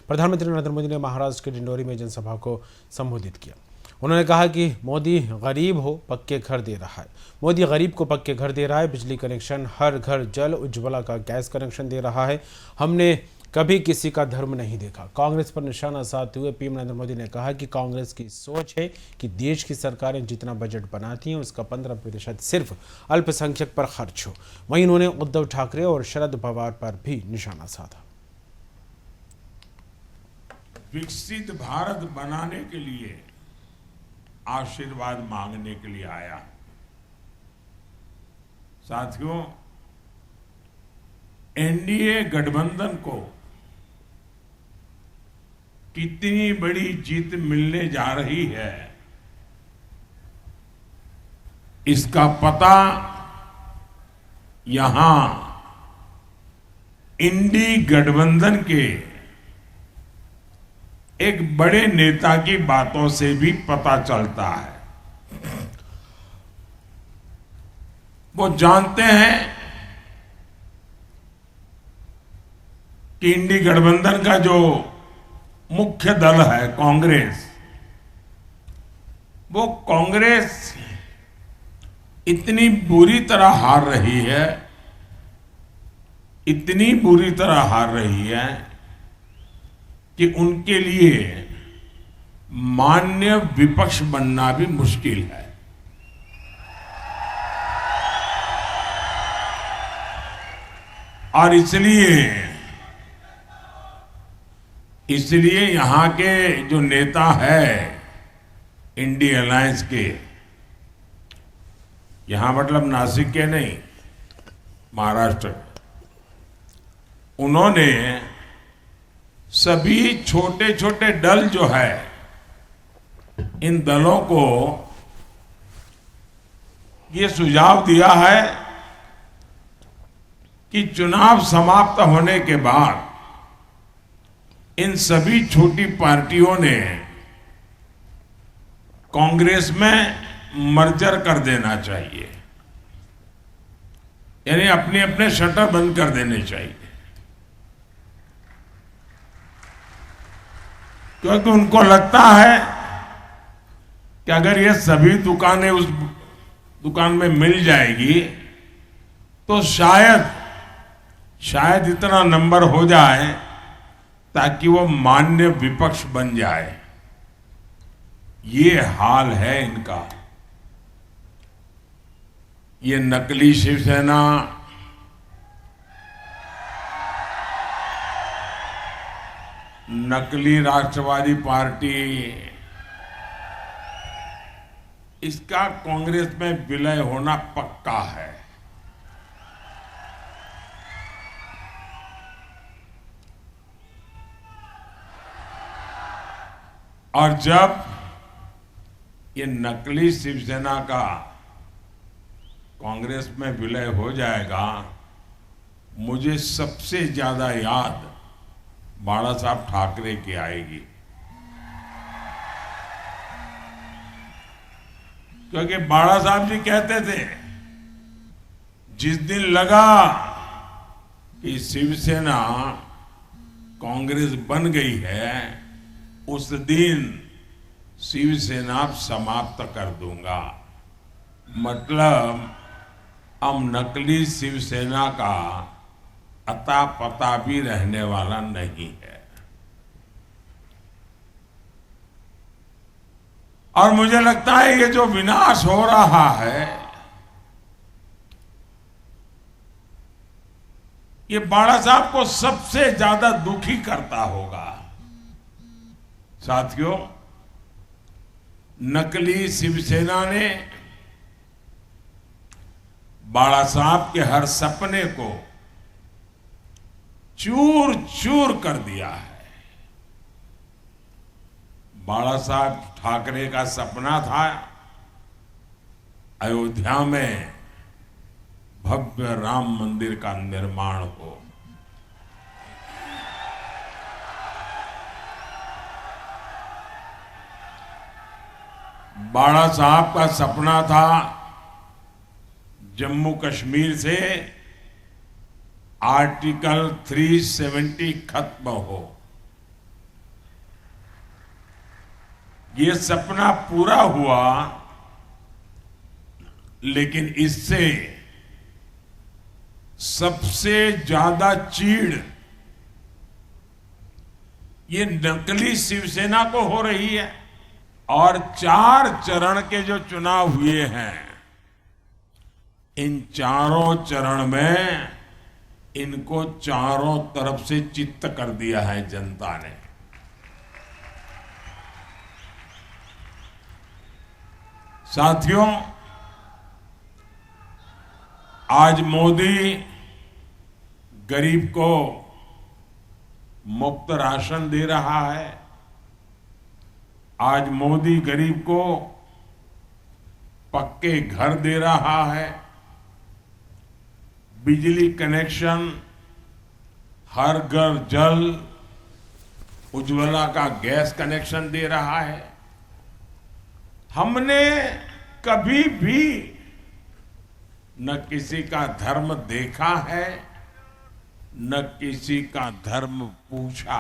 प्रधानमंत्री नरेंद्र मोदी ने महाराष्ट्र के डिंडोरी में जनसभा को संबोधित किया। उन्होंने कहा कि मोदी गरीब हो पक्के घर दे रहा है। मोदी गरीब को पक्के घर दे रहा है, बिजली कनेक्शन हर घर, जल उज्ज्वला का गैस कनेक्शन दे रहा है। हमने कभी किसी का धर्म नहीं देखा। कांग्रेस पर निशाना साधते हुए पीएम नरेंद्र मोदी ने कहा कि कांग्रेस की सोच है कि देश की सरकारें जितना बजट बनाती हैं उसका 15% सिर्फ अल्पसंख्यक पर खर्च हो। वहीं उन्होंने उद्धव ठाकरे और शरद पवार पर भी निशाना साधा। विकसित भारत बनाने के लिए आशीर्वाद मांगने के लिए आया। साथियों, एनडीए गठबंधन को कितनी बड़ी जीत मिलने जा रही है, इसका पता यहां इंडी गठबंधन के एक बड़े नेता की बातों से भी पता चलता है। वो जानते हैं कि इंडी गठबंधन का जो मुख्य दल है कांग्रेस, वो कांग्रेस इतनी बुरी तरह हार रही है, इतनी बुरी तरह हार रही है कि उनके लिए मान्य विपक्ष बनना भी मुश्किल है। और इसलिए यहां के जो नेता है इंडी अलायंस के, यहां मतलब नासिक के नहीं, महाराष्ट्र, उन्होंने सभी छोटे छोटे दल जो है, इन दलों को ये सुझाव दिया है कि चुनाव समाप्त होने के बाद इन सभी छोटी पार्टियों ने कांग्रेस में मर्जर कर देना चाहिए, यानी अपने अपने शटर बंद कर देने चाहिए, क्योंकि उनको लगता है कि अगर ये सभी दुकानें उस दुकान में मिल जाएगी तो शायद इतना नंबर हो जाए ताकि वो मान्य विपक्ष बन जाए। ये हाल है इनका। ये नकली शिवसेना, नकली राष्ट्रवादी पार्टी, इसका कांग्रेस में विलय होना पक्का है। और जब ये नकली शिवसेना का कांग्रेस में विलय हो जाएगा, मुझे सबसे ज्यादा याद बाला साहब ठाकरे की आएगी, क्योंकि बाला साहब जी कहते थे जिस दिन लगा कि शिवसेना कांग्रेस बन गई है, उस दिन शिवसेना समाप्त कर दूंगा। मतलब अब नकली शिवसेना का अता पता भी रहने वाला नहीं है। और मुझे लगता है ये जो विनाश हो रहा है, ये बाला साहब को सबसे ज्यादा दुखी करता होगा। साथियों, नकली शिवसेना ने बाला साहब के हर सपने को चूर चूर कर दिया है। बाला साहब ठाकरे का सपना था अयोध्या में भव्य राम मंदिर का निर्माण हो। बाला साहब का सपना था जम्मू कश्मीर से आर्टिकल 370 खत्म हो। ये सपना पूरा हुआ, लेकिन इससे सबसे ज्यादा चीड़ ये नकली शिवसेना को हो रही है। और 4 चरण के जो चुनाव हुए हैं, इन चारों चरण में इनको चारों तरफ से चित्त कर दिया है जनता ने। साथियों, आज मोदी गरीब को मुफ्त राशन दे रहा है। आज मोदी गरीब को पक्के घर दे रहा है। बिजली कनेक्शन, हर घर जल, उज्ज्वला का गैस कनेक्शन दे रहा है। हमने कभी भी न किसी का धर्म देखा है, न किसी का धर्म पूछा।